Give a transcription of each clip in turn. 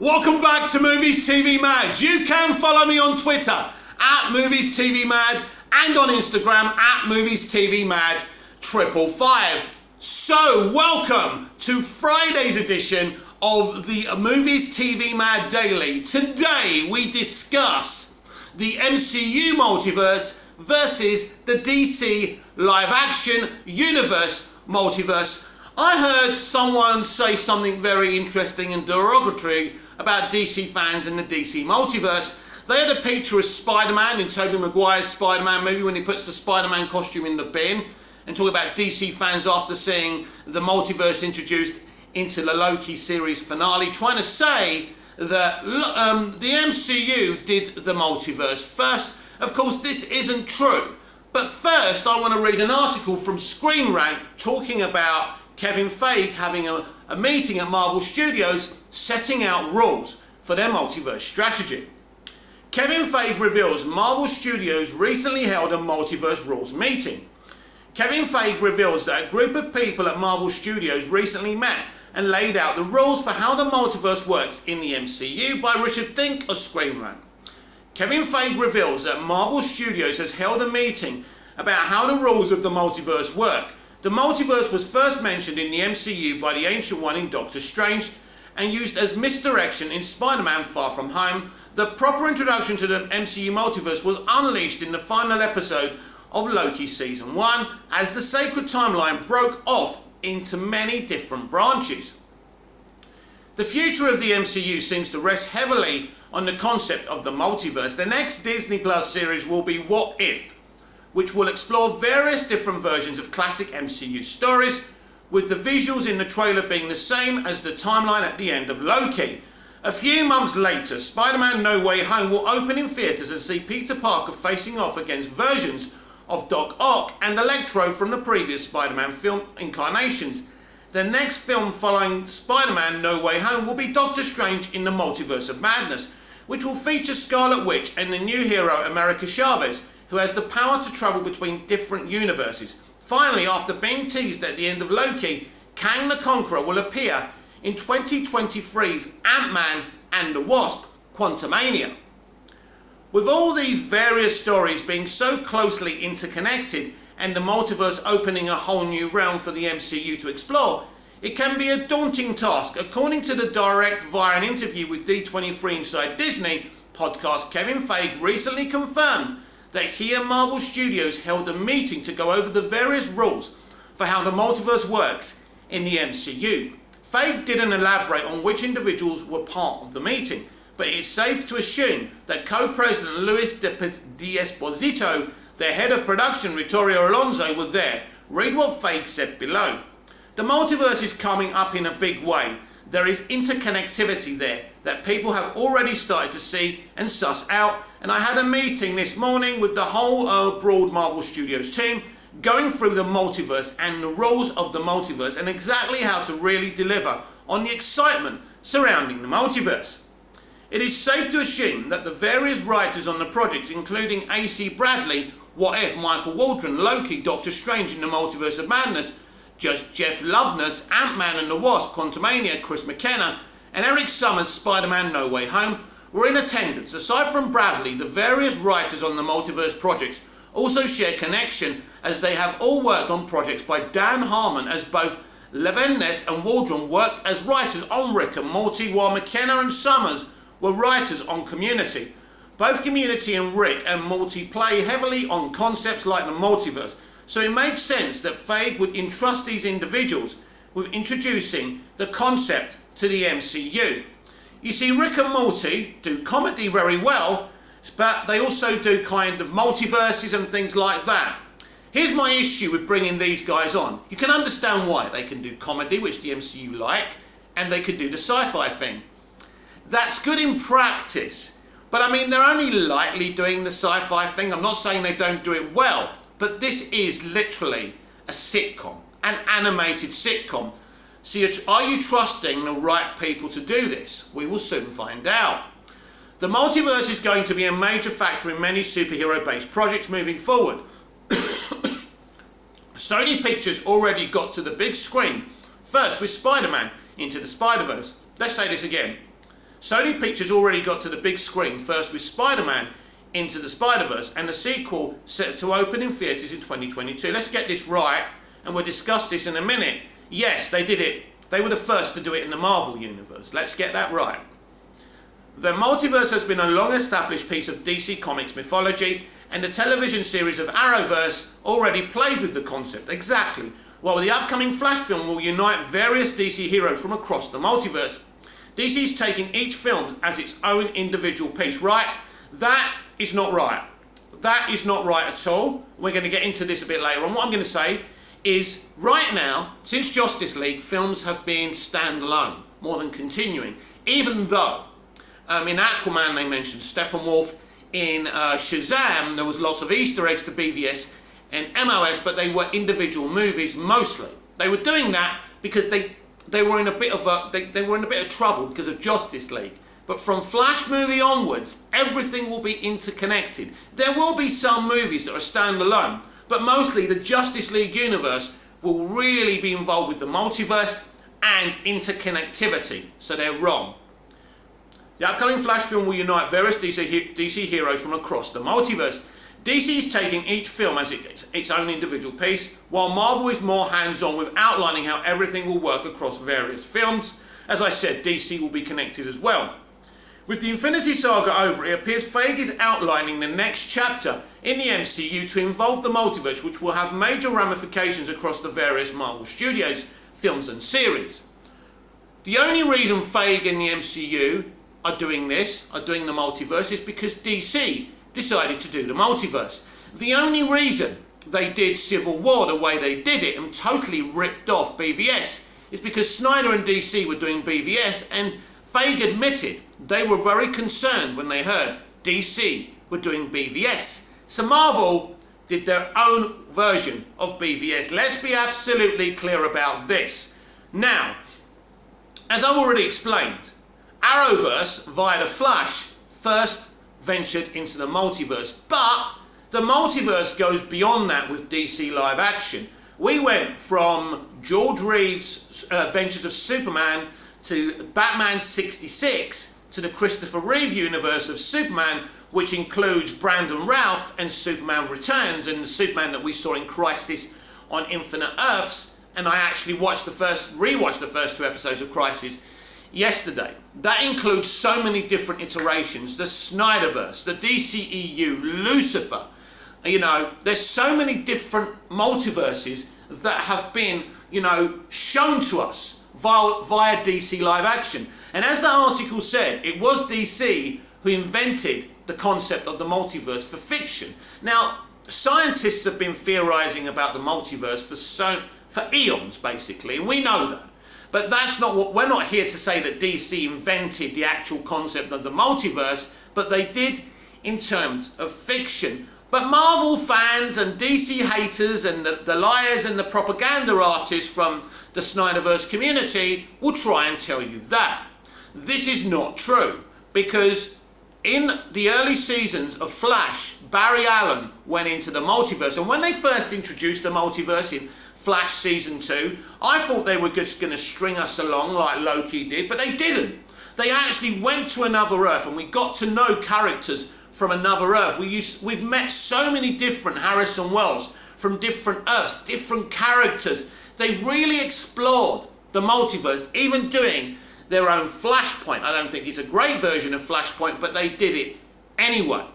Welcome back to Movies TV Mad. You can follow me on Twitter at Movies TV Mad and on Instagram at Movies TV Mad 555. So, welcome to Friday's edition of the Movies TV Mad Daily. Today we discuss the MCU multiverse versus the DC live action universe multiverse. I heard someone say something very interesting and derogatory about DC fans and the DC multiverse. They had a picture of Spider-Man in Tobey Maguire's Spider-Man movie when he puts the Spider-Man costume in the bin, and talk about DC fans after seeing the multiverse introduced into the Loki series finale, trying to say that the MCU did the multiverse first. Of course, this isn't true. But first, I want to read an article from Screen Rant talking about Kevin Feige having a meeting at Marvel Studios setting out rules for their multiverse strategy. Kevin Feige reveals Marvel Studios recently held a multiverse rules meeting. Kevin Feige reveals that a group of people at Marvel Studios recently met and laid out the rules for how the multiverse works in the MCU by Richard Fink of Screen Rant. Kevin Feige reveals that Marvel Studios has held a meeting about how the rules of the multiverse work. The multiverse was first mentioned in the MCU by the Ancient One in Doctor Strange and used as misdirection in Spider-Man Far From Home. The proper introduction to the MCU multiverse was unleashed in the final episode of Loki Season 1 as the sacred timeline broke off into many different branches. The future of the MCU seems to rest heavily on the concept of the multiverse. The next Disney Plus series will be What If?, which will explore various different versions of classic MCU stories, with the visuals in the trailer being the same as the timeline at the end of Loki. A few months later, Spider-Man No Way Home will open in theatres and see Peter Parker facing off against versions of Doc Ock and Electro from the previous Spider-Man film incarnations. The next film following Spider-Man No Way Home will be Doctor Strange in the Multiverse of Madness, which will feature Scarlet Witch and the new hero America Chavez, who has the power to travel between different universes. Finally, after being teased at the end of Loki, Kang the Conqueror will appear in 2023's Ant-Man and the Wasp: Quantumania. With all these various stories being so closely interconnected and the multiverse opening a whole new realm for the MCU to explore, it can be a daunting task. According to the Direct via an interview with D23 Inside Disney podcast, Kevin Feige recently confirmed that he and Marvel Studios held a meeting to go over the various rules for how the multiverse works in the MCU. Feige didn't elaborate on which individuals were part of the meeting, but it is safe to assume that co-president Luis D'Esposito, their head of production Vittorio Alonso, were there. Read what Feige said below. The multiverse is coming up in a big way. There is interconnectivity there that people have already started to see and suss out, and I had a meeting this morning with the whole broad Marvel Studios team going through the multiverse and the rules of the multiverse and exactly how to really deliver on the excitement surrounding the multiverse. It is safe to assume that the various writers on the project, including A.C. Bradley, What If, Michael Waldron, Loki, Doctor Strange in the Multiverse of Madness, Jeff Loveness, Ant-Man and the Wasp: Quantumania, Chris McKenna, and Eric Summers' Spider-Man No Way Home, were in attendance. Aside from Bradley, the various writers on the multiverse projects also share connection, as they have all worked on projects by Dan Harmon, as both Loveness and Waldron worked as writers on Rick and Morty, while McKenna and Summers were writers on Community. Both Community and Rick and Morty play heavily on concepts like the multiverse, so it makes sense that Feige would entrust these individuals with introducing the concept to the MCU. You see, Rick and Morty do comedy very well, but they also do kind of multiverses and things like that. Here's my issue with bringing these guys on. You can understand why. They can do comedy, which the MCU like, and they could do the sci-fi thing. That's good in practice, but I mean, they're only lightly doing the sci-fi thing. I'm not saying they don't do it well, but this is literally a sitcom, an animated sitcom. So are you trusting the right people to do this? We will soon find out. The multiverse is going to be a major factor in many superhero-based projects moving forward. Sony Pictures already got to the big screen, first with Spider-Man Into the Spider-Verse. Let's say this again. Sony Pictures already got to the big screen, first with Spider-Man Into the Spider-Verse, and the sequel set to open in theatres in 2022. Let's get this right, and we'll discuss this in a minute. Yes, they did it. They were the first to do it in the Marvel Universe. Let's get that right. The multiverse has been a long-established piece of DC Comics mythology, and the television series of Arrowverse already played with the concept. Exactly. Well, the upcoming Flash film will unite various DC heroes from across the multiverse. DC's taking each film as its own individual piece, right? That is not right. That is not right at all. We're going to get into this a bit later on. What I'm going to say is, right now, since Justice League, films have been standalone, more than continuing, even though in Aquaman they mentioned Steppenwolf, in Shazam there was lots of Easter eggs to BVS and MOS, but they were individual movies mostly. They were doing that because they were in a bit of trouble because of Justice League. But from Flash movie onwards, everything will be interconnected. There will be some movies that are standalone, but mostly the Justice League universe will really be involved with the multiverse and interconnectivity, so they're wrong. The upcoming Flash film will unite various DC heroes from across the multiverse. DC is taking each film as its own individual piece, while Marvel is more hands-on with outlining how everything will work across various films. As I said, DC will be connected as well. With the Infinity Saga over, it appears Feige is outlining the next chapter in the MCU to involve the multiverse, which will have major ramifications across the various Marvel Studios films and series. The only reason Feige and the MCU are doing the multiverse, is because DC decided to do the multiverse. The only reason they did Civil War the way they did it and totally ripped off BVS is because Snyder and DC were doing BVS, and Feige admitted they were very concerned when they heard DC were doing BVS. So Marvel did their own version of BVS. Let's be absolutely clear about this. Now, as I've already explained, Arrowverse, via the Flash, first ventured into the multiverse, but the multiverse goes beyond that with DC live action. We went from George Reeves' Adventures of Superman to Batman 66 to the Christopher Reeve universe of Superman, which includes Brandon Routh and Superman Returns, and the Superman that we saw in Crisis on Infinite Earths. And I actually rewatched the first 2 episodes of Crisis yesterday. That includes so many different iterations: the Snyderverse, the DCEU, Lucifer. You know, there's so many different multiverses that have been, shown to us via DC live action. And as that article said, it was DC who invented the concept of the multiverse for fiction. Now, scientists have been theorizing about the multiverse for eons, basically, and we know that. But that's not what we're not here to say, that DC invented the actual concept of the multiverse, but they did in terms of fiction. But Marvel fans and DC haters and the liars and the propaganda artists from the Snyderverse community will try and tell you that. This is not true, because in the early seasons of Flash, Barry Allen went into the multiverse, and when they first introduced the multiverse in Flash Season 2, I thought they were just going to string us along like Loki did, but they didn't. They actually went to another Earth, and we got to know characters from another Earth. We've met so many different Harrison Wells from different Earths, different characters. They really explored the multiverse, even doing their own Flashpoint. I don't think it's a great version of Flashpoint, but they did it anyway.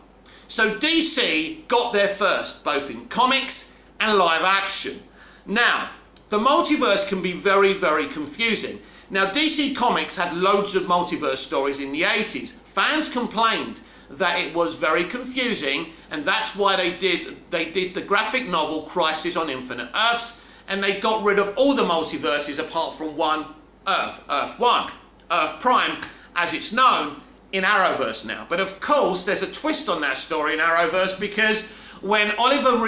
So DC got there first, both in comics and live action. Now, the multiverse can be very, very confusing. Now, DC Comics had loads of multiverse stories in the 80s. Fans complained that it was very confusing, and that's why they did the graphic novel Crisis on Infinite Earths, and they got rid of all the multiverses apart from one Earth, Earth 1, Earth Prime, as it's known in Arrowverse now. But of course, there's a twist on that story in Arrowverse, because when Oliver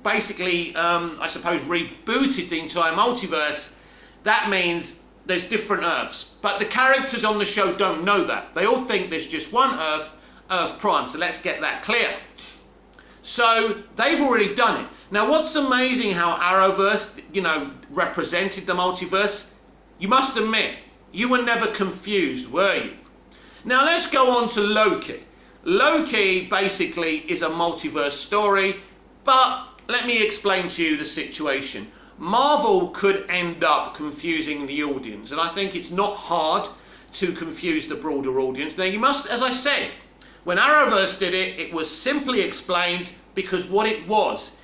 basically, I suppose, rebooted the entire multiverse, that means there's different Earths. But the characters on the show don't know that. They all think there's just one Earth, Earth Prime. So let's get that clear. So they've already done it. Now, what's amazing how Arrowverse, represented the multiverse? You must admit, you were never confused, were you? Now let's go on to Loki. Loki basically is a multiverse story, but let me explain to you the situation. Marvel could end up confusing the audience, and I think it's not hard to confuse the broader audience. Now you must, as I said, when Arrowverse did it, it was simply explained because what it was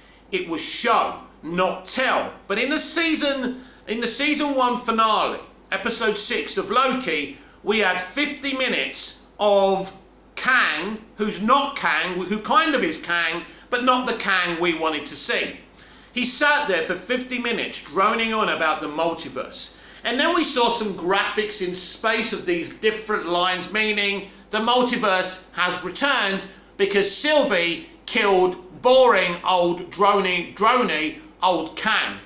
show, not tell. But in the season 1 finale, episode 6 of Loki, we had 50 minutes of Kang, who's not Kang, who kind of is Kang, but not the Kang we wanted to see. He sat there for 50 minutes droning on about the multiverse. And then we saw some graphics in space of these different lines, meaning the multiverse has returned because Sylvie killed boring old drony old Kang.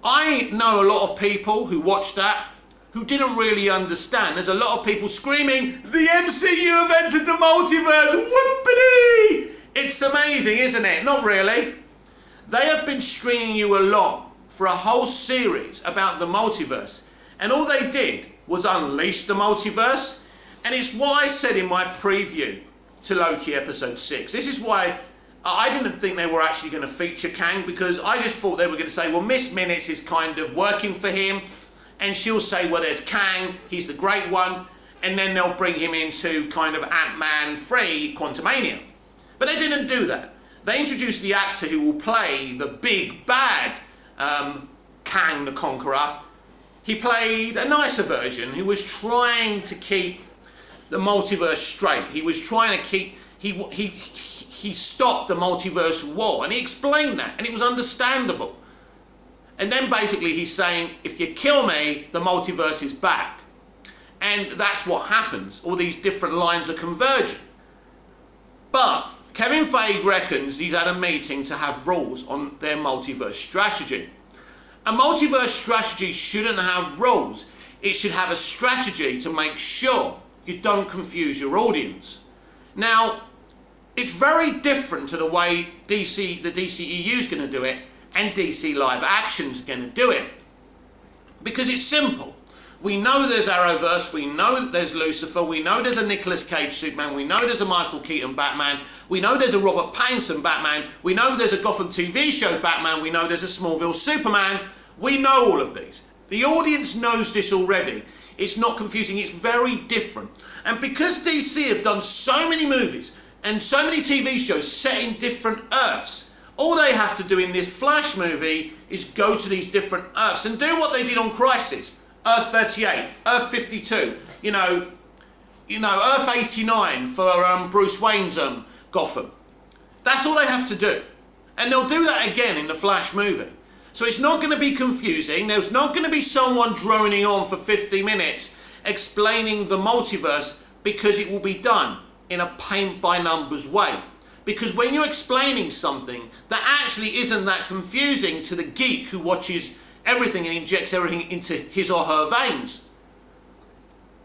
I know a lot of people who watched that who didn't really understand. There's a lot of people screaming, the MCU have entered the multiverse, whoopity! It's amazing, isn't it? Not really. They have been stringing you along for a whole series about the multiverse, and all they did was unleash the multiverse, and it's what I said in my preview to Loki episode 6. This is why I didn't think they were actually going to feature Kang, because I just thought they were going to say, well, Miss Minutes is kind of working for him, and she'll say, well, there's Kang, he's the great one, and then they'll bring him into kind of Ant-Man 3 Quantumania. But they didn't do that. They introduced the actor who will play the big bad Kang the Conqueror. He played a nicer version who was trying to keep the multiverse straight. He was trying to keep, he stopped the multiverse war, and he explained that, and it was understandable. And then basically he's saying, if you kill me, the multiverse is back. And that's what happens. All these different lines are converging. But Kevin Feige reckons he's had a meeting to have rules on their multiverse strategy. A multiverse strategy shouldn't have rules. It should have a strategy to make sure you don't confuse your audience. Now, it's very different to the way the DCEU is going to do it, and DC Live Action's going to do it. Because it's simple. We know there's Arrowverse, we know that there's Lucifer, we know there's a Nicolas Cage Superman, we know there's a Michael Keaton Batman, we know there's a Robert Pattinson Batman, we know there's a Gotham TV show Batman, we know there's a Smallville Superman. We know all of these. The audience knows this already. It's not confusing, it's very different. And because DC have done so many movies and so many TV shows set in different Earths, all they have to do in this Flash movie is go to these different Earths and do what they did on Crisis. Earth 38, Earth 52, you know, Earth 89 for Bruce Wayne's Gotham. That's all they have to do. And they'll do that again in the Flash movie. So it's not going to be confusing. There's not going to be someone droning on for 50 minutes explaining the multiverse, because it will be done in a paint-by-numbers way. Because when you're explaining something that actually isn't that confusing to the geek who watches everything and injects everything into his or her veins,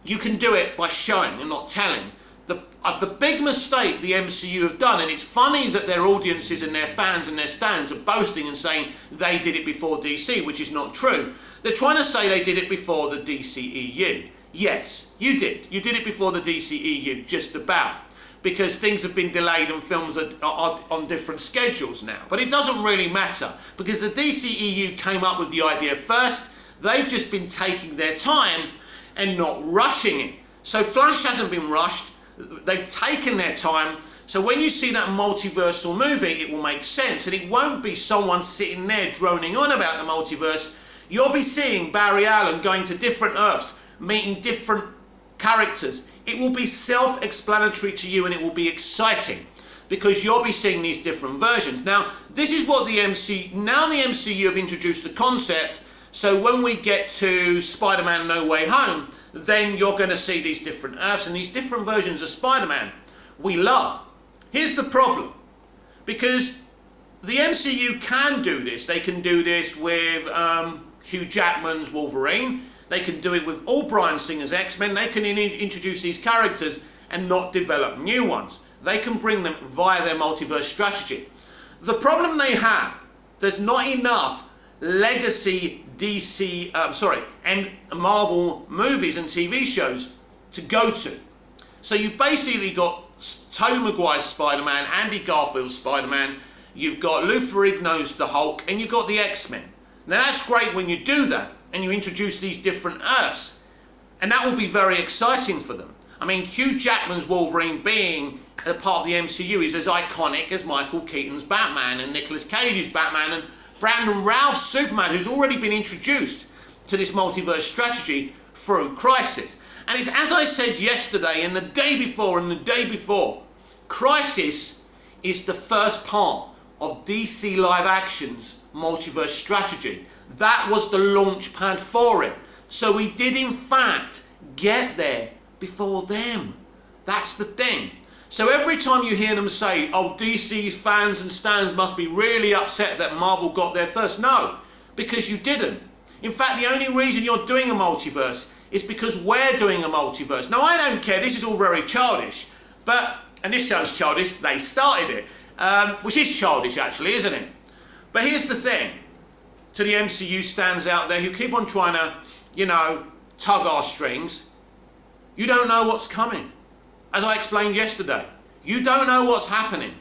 you can do it by showing and not telling. The big mistake the MCU have done, and it's funny that their audiences and their fans and their stands are boasting and saying they did it before DC, which is not true. They're trying to say they did it before the DCEU. Yes, you did. You did it before the DCEU, just about. Because things have been delayed and films are on different schedules now. But it doesn't really matter, because the DCEU came up with the idea first. They've just been taking their time and not rushing it. So Flash hasn't been rushed. They've taken their time. So when you see that multiversal movie, it will make sense. And it won't be someone sitting there droning on about the multiverse. You'll be seeing Barry Allen going to different Earths, meeting different characters. It will be self-explanatory to you, and it will be exciting because you'll be seeing these different versions. Now, this is what the MCU have introduced the concept. So when we get to Spider-Man No Way Home, then you're going to see these different Earths and these different versions of Spider-Man we love. Here's the problem. Because the MCU can do this. They can do this with Hugh Jackman's Wolverine. They can do it with all Bryan Singer's X-Men. They can introduce these characters and not develop new ones. They can bring them via their multiverse strategy. The problem they have, there's not enough legacy and Marvel movies and TV shows to go to. So you've basically got Tobey Maguire's Spider-Man, Andy Garfield's Spider-Man, you've got Lou Ferrigno's the Hulk, and you've got the X-Men. Now that's great when you do that, and you introduce these different Earths, and that will be very exciting for them. I mean, Hugh Jackman's Wolverine being a part of the MCU is as iconic as Michael Keaton's Batman and Nicolas Cage's Batman and Brandon Routh's Superman, who's already been introduced to this multiverse strategy through Crisis. And it's as I said yesterday and the day before, Crisis is the first part of DC Live Action's multiverse strategy. That was the launch pad for it. So we did in fact get there before them. That's the thing. So every time you hear them say, oh, DC fans and stans must be really upset that Marvel got there first. No, because you didn't. In fact, the only reason you're doing a multiverse is because we're doing a multiverse. Now, I don't care. This is all very childish. And this sounds childish, they started it. Which is childish, actually, isn't it? But here's the thing. To the MCU stans out there who keep on trying to, tug our strings, you don't know what's coming. As I explained yesterday, you don't know what's happening.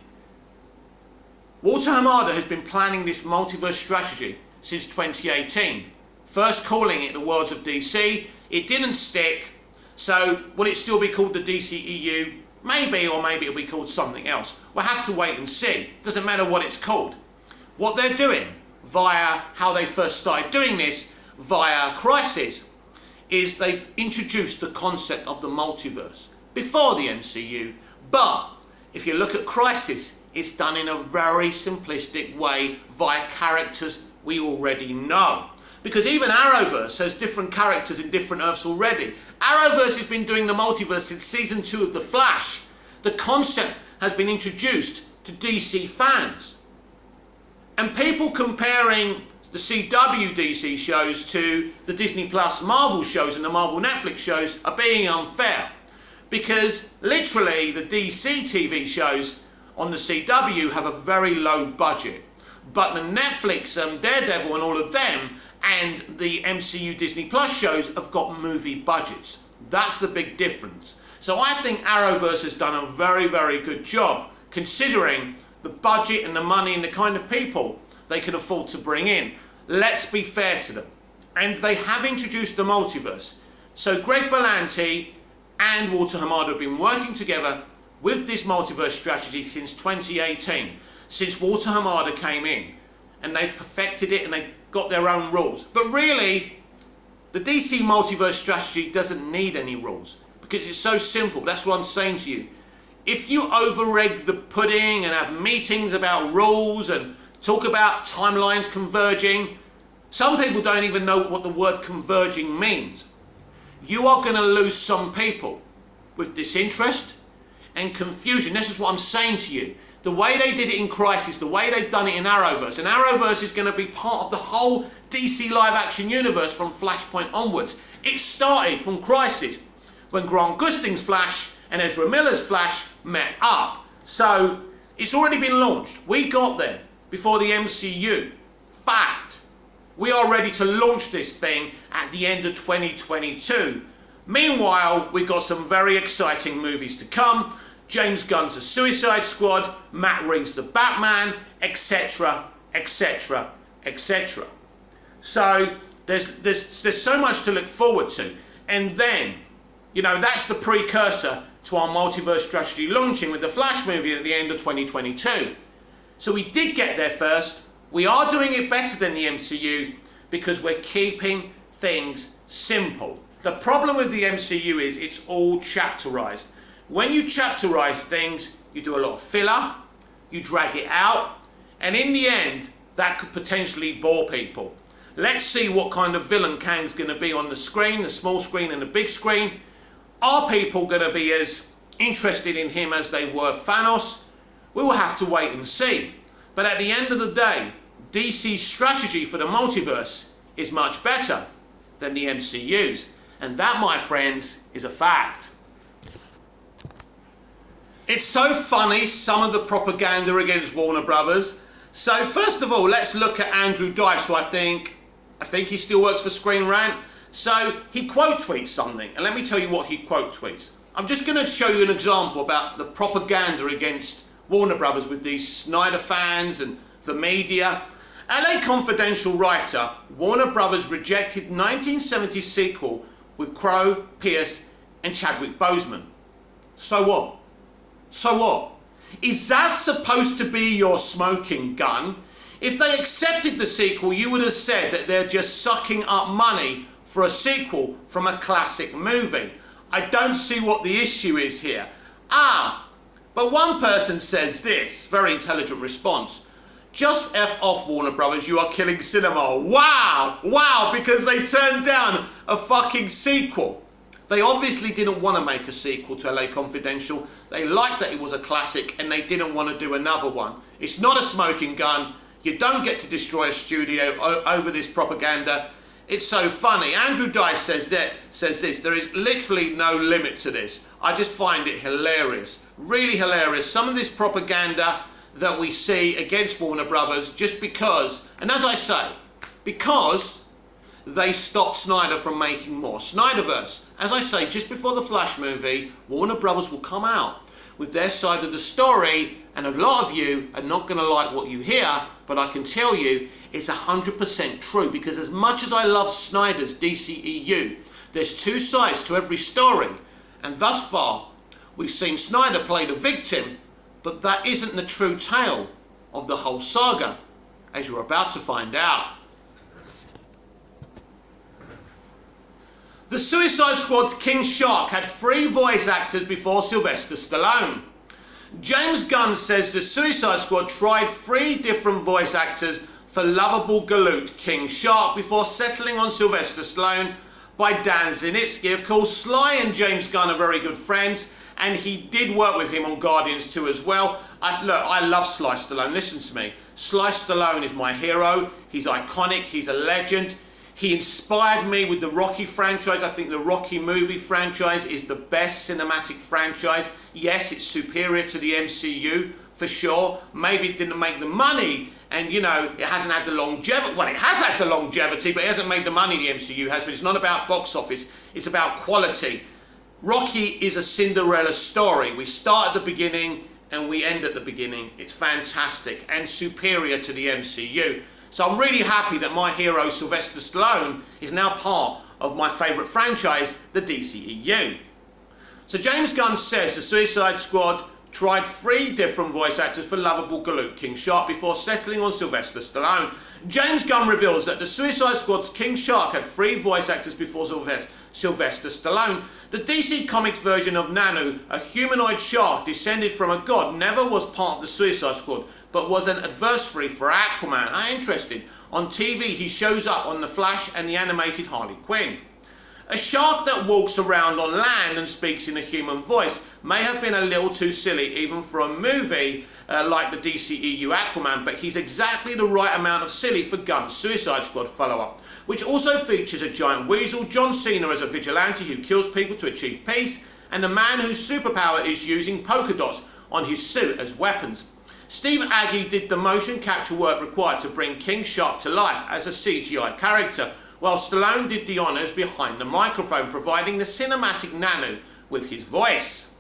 Walter Hamada has been planning this multiverse strategy since 2018. First calling it the Worlds of DC. It didn't stick. So will it still be called the dceu? Maybe, or maybe it'll be called something else. We'll have to wait and see. Doesn't matter what it's called. What they're doing via how they first started doing this via Crisis is they've introduced the concept of the multiverse before the MCU, but if you look at Crisis, it's done in a very simplistic way via characters we already know. Because even Arrowverse has different characters in different Earths already. Arrowverse has been doing the multiverse since season 2 of The Flash. The concept has been introduced to DC fans. And people comparing the CW DC shows to the Disney Plus Marvel shows and the Marvel Netflix shows are being unfair. Because literally the DC TV shows on the CW have a very low budget. But the Netflix, Daredevil and all of them and the MCU Disney Plus shows have got movie budgets. That's the big difference. So I think Arrowverse has done a very, very good job considering the budget and the money and the kind of people they can afford to bring in. Let's be fair to them. And they have introduced the multiverse. So Greg Berlanti and Walter Hamada have been working together with this multiverse strategy since 2018, since Walter Hamada came in, and they've perfected it and they've got their own rules. But really, the DC multiverse strategy doesn't need any rules because it's so simple. That's what I'm saying to you. If you over-egg the pudding and have meetings about rules and talk about timelines converging, some people don't even know what the word converging means. You are going to lose some people with disinterest and confusion. This is what I'm saying to you. The way they did it in Crisis, the way they've done it in Arrowverse, and Arrowverse is going to be part of the whole DC live action universe from Flashpoint onwards. It started from Crisis, when Grant Gustin's Flash and Ezra Miller's Flash met up. So it's already been launched. We got there before the MCU. Fact. We are ready to launch this thing at the end of 2022. Meanwhile, we've got some very exciting movies to come. James Gunn's The Suicide Squad, Matt Reeves' The Batman, etc, etc, etc. So there's so much to look forward to. And then, that's the precursor to our multiverse strategy launching with the Flash movie at the end of 2022. So we did get there first. We are doing it better than the MCU because we're keeping things simple. The problem with the MCU is it's all chapterized. When you chapterize things, you do a lot of filler, you drag it out, and in the end, that could potentially bore people. Let's see what kind of villain Kang's going to be on the screen, the small screen and the big screen. Are people going to be as interested in him as they were Thanos? We will have to wait and see. But at the end of the day, DC's strategy for the multiverse is much better than the MCU's. And that, my friends, is a fact. It's so funny, some of the propaganda against Warner Brothers. So first of all, let's look at Andrew Dice, who I think he still works for Screen Rant. So he quote tweets something, and let me tell you what he quote tweets. I'm just going to show you an example about the propaganda against Warner Brothers with these Snyder fans and the media. LA Confidential writer, Warner Brothers rejected 1970 sequel with Crowe, Pierce and Chadwick Boseman. So what? So what? Is that supposed to be your smoking gun? If they accepted the sequel, you would have said that they're just sucking up money for a sequel from a classic movie. I don't see what the issue is here. But one person says this, very intelligent response. Just F off, Warner Brothers, you are killing cinema. Wow, because they turned down a fucking sequel. They obviously didn't want to make a sequel to LA Confidential. They liked that it was a classic and they didn't want to do another one. It's not a smoking gun. You don't get to destroy a studio over this propaganda. It's so funny. Andrew Dice says this, there is literally no limit to this. I just find it hilarious, really hilarious. Some of this propaganda that we see against Warner Brothers just because, and as I say, because they stopped Snyder from making more. Snyderverse, as I say, just before the Flash movie, Warner Brothers will come out with their side of the story, and a lot of you are not going to like what you hear, but I can tell you it's 100% true, because as much as I love Snyder's DCEU, there's two sides to every story, and thus far we've seen Snyder play the victim, but that isn't the true tale of the whole saga, as you're about to find out. The Suicide Squad's King Shark had 3 voice actors before Sylvester Stallone. James Gunn says the Suicide Squad tried 3 different voice actors for lovable galoot King Shark before settling on Sylvester Stallone by Dan Zinitsky. Of course, Sly and James Gunn are very good friends, and he did work with him on Guardians 2 as well. I love Sly Stallone. Listen to me. Sly Stallone is my hero. He's iconic. He's a legend. He inspired me with the Rocky franchise. I think the Rocky movie franchise is the best cinematic franchise. Yes, it's superior to the MCU, for sure. Maybe it didn't make the money, and you know, it hasn't had the longevity. Well, it has had the longevity, but it hasn't made the money the MCU has. But it's not about box office, it's about quality. Rocky is a Cinderella story. We start at the beginning and we end at the beginning. It's fantastic and superior to the MCU. So I'm really happy that my hero Sylvester Stallone is now part of my favourite franchise, the DCEU. So James Gunn says the Suicide Squad tried 3 different voice actors for lovable galoot King Shark before settling on Sylvester Stallone. James Gunn reveals that the Suicide Squad's King Shark had 3 voice actors before Sylvester Stallone. The DC Comics version of Nanu, a humanoid shark descended from a god, never was part of the Suicide Squad, but was an adversary for Aquaman. Interesting. On TV, he shows up on The Flash and the animated Harley Quinn. A shark that walks around on land and speaks in a human voice may have been a little too silly even for a movie like the DCEU Aquaman, but he's exactly the right amount of silly for Gunn's Suicide Squad follow-up, which also features a giant weasel, John Cena as a vigilante who kills people to achieve peace, and a man whose superpower is using polka dots on his suit as weapons. Steve Agee did the motion capture work required to bring King Shark to life as a CGI character, while Stallone did the honours behind the microphone, providing the cinematic Nanu with his voice.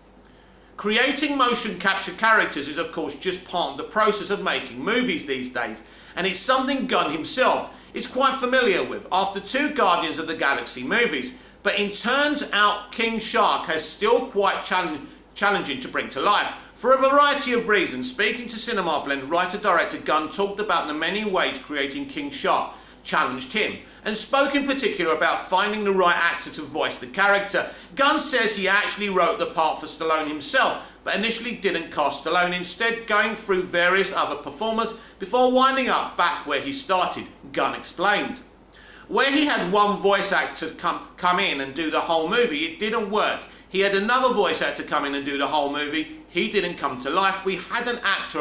Creating motion capture characters is of course just part of the process of making movies these days, and it's something Gunn himself is quite familiar with after 2 Guardians of the Galaxy movies, but it turns out King Shark has still quite challenging to bring to life. For a variety of reasons, speaking to Cinema Blend, writer-director Gunn talked about the many ways creating King Shark challenged him, and spoke in particular about finding the right actor to voice the character. Gunn says he actually wrote the part for Stallone himself, but initially didn't cast Stallone, instead going through various other performers before winding up back where he started, Gunn explained. Where he had one voice actor come in and do the whole movie, it didn't work. He had another voice actor come in and do the whole movie. He didn't come to life. We had an actor,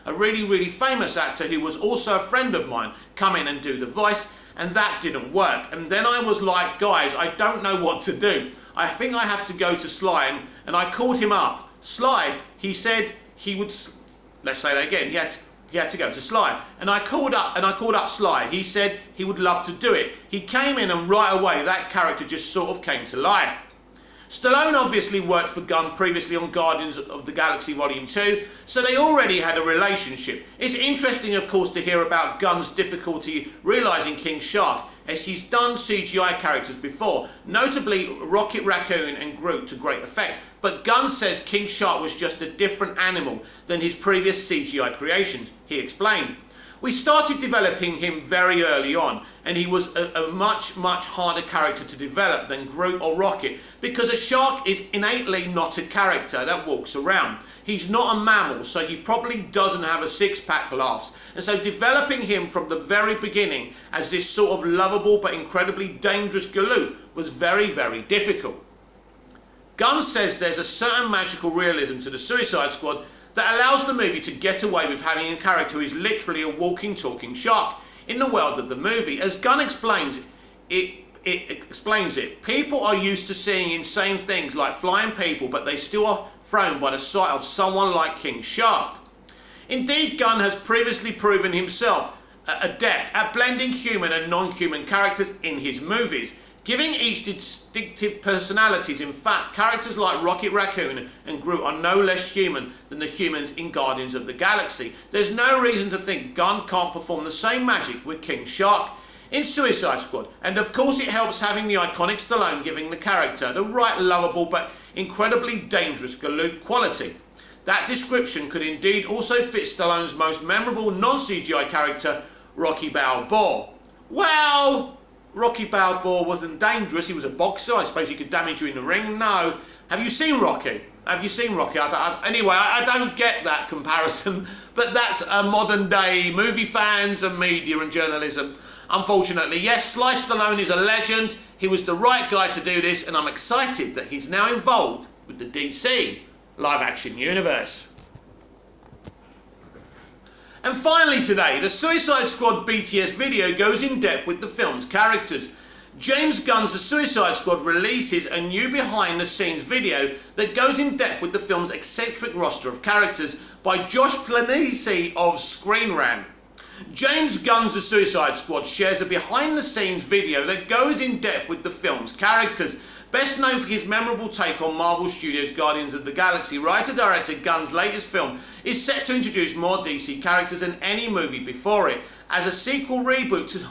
a really, really famous actor who was also a friend of mine, come in and do the voice, and that didn't work. And then I was like, guys, I don't know what to do. I think I have to go to Sly, and I called him up. Sly, he said he would, let's say that again, he had to go to Sly. And I called up Sly. He said he would love to do it. He came in and right away that character just sort of came to life. Stallone obviously worked for Gunn previously on Guardians of the Galaxy Volume 2, so they already had a relationship. It's interesting, of course, to hear about Gunn's difficulty realising King Shark, as he's done CGI characters before, notably Rocket Raccoon and Groot to great effect, but Gunn says King Shark was just a different animal than his previous CGI creations. He explained, "We started developing him very early on, and he was a much harder character to develop than Groot or Rocket, because a shark is innately not a character that walks around. He's not a mammal, so he probably doesn't have a six-pack laughs. And so developing him from the very beginning as this sort of lovable but incredibly dangerous galoot was very, very difficult." Gunn says there's a certain magical realism to the Suicide Squad that allows the movie to get away with having a character who is literally a walking, talking shark in the world of the movie. As Gunn explains it, people are used to seeing insane things like flying people, but they still are thrown by the sight of someone like King Shark. Indeed, Gunn has previously proven himself adept at blending human and non-human characters in his movies, giving each distinctive personalities. In fact, characters like Rocket Raccoon and Groot are no less human than the humans in Guardians of the Galaxy. There's no reason to think Gunn can't perform the same magic with King Shark in Suicide Squad. And of course it helps having the iconic Stallone giving the character the right lovable but incredibly dangerous galoot quality. That description could indeed also fit Stallone's most memorable non-CGI character, Rocky Balboa. Well, Rocky Balboa wasn't dangerous, he was a boxer. I suppose he could damage you in the ring. No. Have you seen Rocky? Have you seen Rocky? Anyway, I don't get that comparison, but that's modern day movie fans and media and journalism. Unfortunately, yes, Sly Stallone is a legend. He was the right guy to do this, and I'm excited that he's now involved with the DC live action universe. And finally today, the Suicide Squad BTS video goes in depth with the film's characters. James Gunn's The Suicide Squad releases a new behind the scenes video that goes in depth with the film's eccentric roster of characters by Josh Planisi of Screen Rant. James Gunn's The Suicide Squad shares a behind the scenes video that goes in depth with the film's characters. Best known for his memorable take on Marvel Studios' Guardians of the Galaxy, writer-director Gunn's latest film is set to introduce more DC characters than any movie before it, as a sequel reboot to...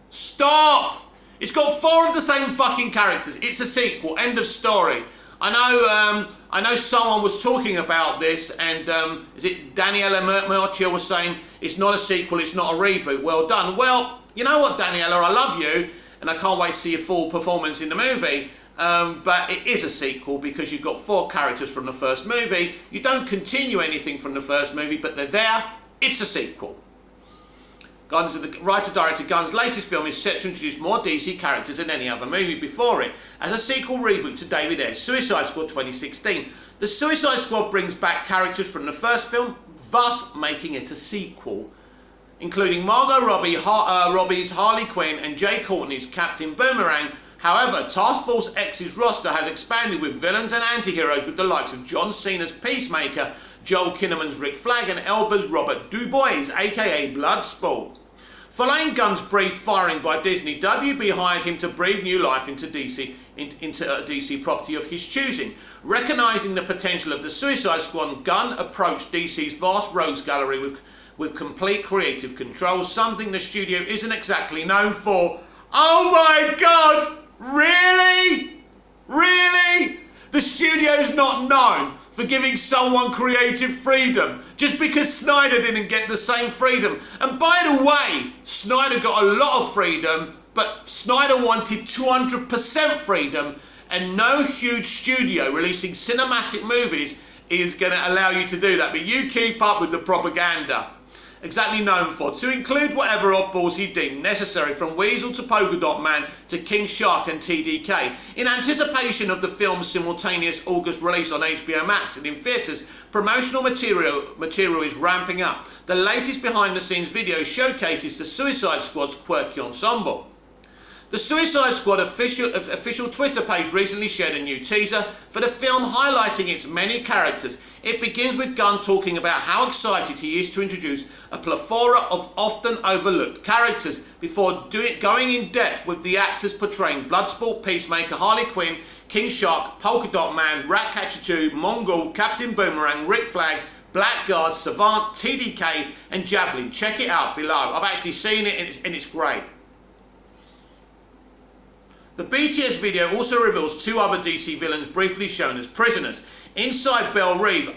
Stop! It's got 4 of the same fucking characters. It's a sequel. End of story. I know someone was talking about this, and is it Daniela Merchia was saying it's not a sequel, it's not a reboot. Well done. Well, you know what, Daniela, I love you, and I can't wait to see your full performance in the movie. But it is a sequel because you've got 4 characters from the first movie. You don't continue anything from the first movie, but they're there. It's a sequel. Writer-director Gunn's latest film is set to introduce more DC characters than any other movie before it, as a sequel reboot to David Ayer's Suicide Squad 2016. The Suicide Squad brings back characters from the first film, thus making it a sequel, including Margot Robbie's Harley Quinn and Jay Courtney's Captain Boomerang. However, Task Force X's roster has expanded with villains and anti-heroes with the likes of John Cena's Peacemaker, Joel Kinnaman's Rick Flag, and Elba's Robert Dubois, aka Bloodsport. Following Gunn's brief firing by Disney, WB hired him to breathe new life into a DC property of his choosing. Recognising the potential of the Suicide Squad, Gunn approached DC's vast rogues gallery with complete creative control, something the studio isn't exactly known for. Oh my God! Really? Really? The studio's not known for giving someone creative freedom just because Snyder didn't get the same freedom. And by the way, Snyder got a lot of freedom, but Snyder wanted 200% freedom, and no huge studio releasing cinematic movies is going to allow you to do that. But you keep up with the propaganda. Exactly known for, to include whatever oddballs he deemed necessary, from Weasel to Polka Dot Man to King Shark and TDK. In anticipation of the film's simultaneous August release on HBO Max and in theatres, promotional material is ramping up. The latest behind the scenes video showcases the Suicide Squad's quirky ensemble. The Suicide Squad official Twitter page recently shared a new teaser for the film highlighting its many characters. It begins with Gunn talking about how excited he is to introduce a plethora of often overlooked characters before going in depth with the actors portraying Bloodsport, Peacemaker, Harley Quinn, King Shark, Polka Dot Man, Ratcatcher 2, Mongol, Captain Boomerang, Rick Flag, Blackguard, Savant, TDK and Javelin. Check it out below. I've actually seen it and it's great. The BTS video also reveals two other DC villains briefly shown as prisoners. Inside Belle Reve,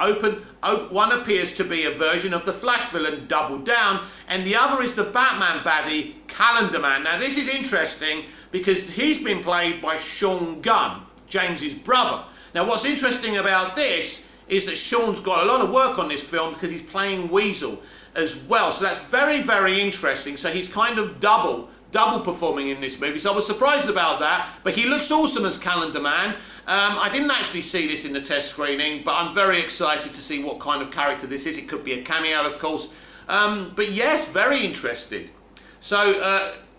one appears to be a version of the Flash villain Double Down, and the other is the Batman baddie Calendar Man. Now this is interesting because he's been played by Sean Gunn, James's brother. Now what's interesting about this is that Sean's got a lot of work on this film because he's playing Weasel as well. So that's very, very interesting. So he's kind of double performing in this movie. So I was surprised about that, but he looks awesome as Calendar Man. I didn't actually see this in the test screening, but I'm very excited to see what kind of character this is. It could be a cameo, of course. But yes, very interested. So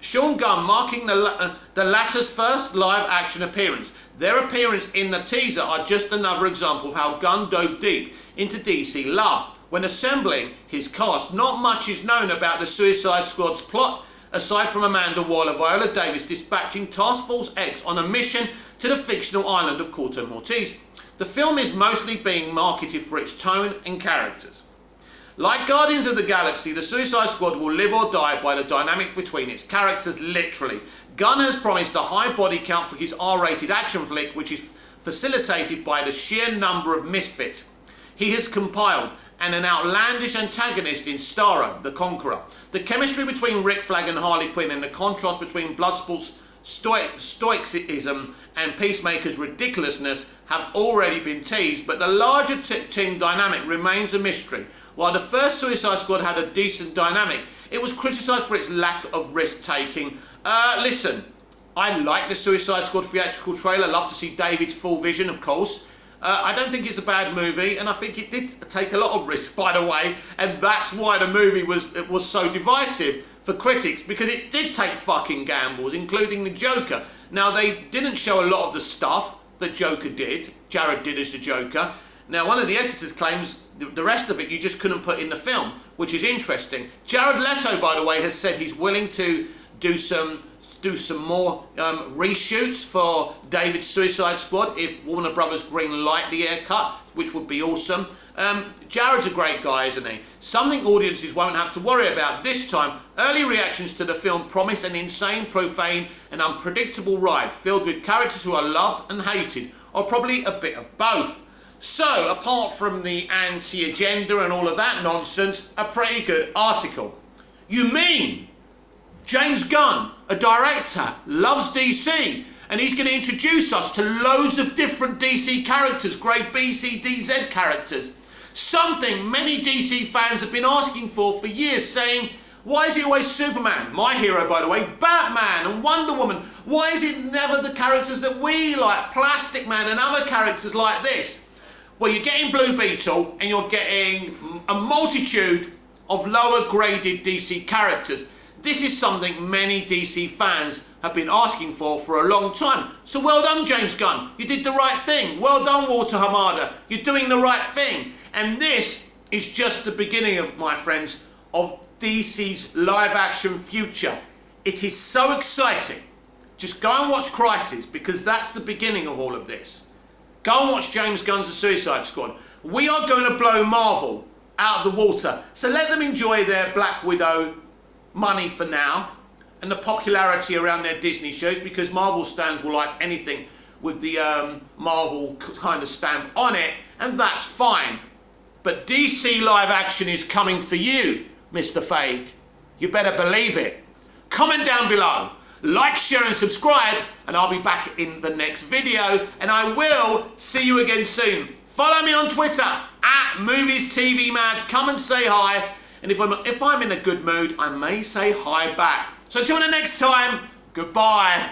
Sean Gunn marking the latter's first live action appearance. Their appearance in the teaser are just another example of how Gunn dove deep into DC love. When assembling his cast, not much is known about the Suicide Squad's plot, aside from Amanda Waller, Viola Davis dispatching Task Force X on a mission to the fictional island of Corto Maltese. The film is mostly being marketed for its tone and characters. Like Guardians of the Galaxy, the Suicide Squad will live or die by the dynamic between its characters, literally. Gunn has promised a high body count for his R-rated action flick, which is facilitated by the sheer number of misfits. He has compiled an outlandish antagonist in Starro, the Conqueror. The chemistry between Rick Flag and Harley Quinn and the contrast between Bloodsport's stoicism and Peacemaker's ridiculousness have already been teased, but the larger team dynamic remains a mystery. While the first Suicide Squad had a decent dynamic, it was criticised for its lack of risk-taking. Listen, I like the Suicide Squad theatrical trailer. Love to see David's full vision, of course. I don't think it's a bad movie, and I think it did take a lot of risk, by the way, and that's why the movie was so divisive for critics, because it did take fucking gambles, including the Joker. Now, they didn't show a lot of the stuff that Joker did, Jared did as the Joker. Now, one of the editors claims the rest of it you just couldn't put in the film, which is interesting. Jared Leto, by the way, has said he's willing to do some more reshoots for David's Suicide Squad if Warner Brothers green light the cut, which would be awesome. Jared's a great guy, isn't he? Something audiences won't have to worry about this time. Early reactions to the film promise an insane, profane and unpredictable ride filled with characters who are loved and hated, or probably a bit of both. So, apart from the anti-agenda and all of that nonsense, a pretty good article. You mean James Gunn, a director, loves DC, and he's going to introduce us to loads of different DC characters, great B, C, D, Z characters. Something many DC fans have been asking for years, saying, why is it always Superman, my hero by the way, Batman and Wonder Woman? Why is it never the characters that we like, Plastic Man and other characters like this? Well, you're getting Blue Beetle and you're getting a multitude of lower graded DC characters. This is something many DC fans have been asking for a long time. So well done, James Gunn. You did the right thing. Well done, Walter Hamada. You're doing the right thing. And this is just the beginning of, my friends, of DC's live action future. It is so exciting. Just go and watch Crisis, because that's the beginning of all of this. Go and watch James Gunn's The Suicide Squad. We are going to blow Marvel out of the water. So let them enjoy their Black Widow money for now and the popularity around their Disney shows, because Marvel stands will like anything with the Marvel kind of stamp on it, and that's fine. But DC live action is coming for you, Mr. Feig. You better believe it. Comment down below, like, share and subscribe, and I'll be back in the next video, and I will see you again soon. Follow me on Twitter @MoviesTVMad. Come and say hi. And if I'm in a good mood, I may say hi back. So until the next time, goodbye.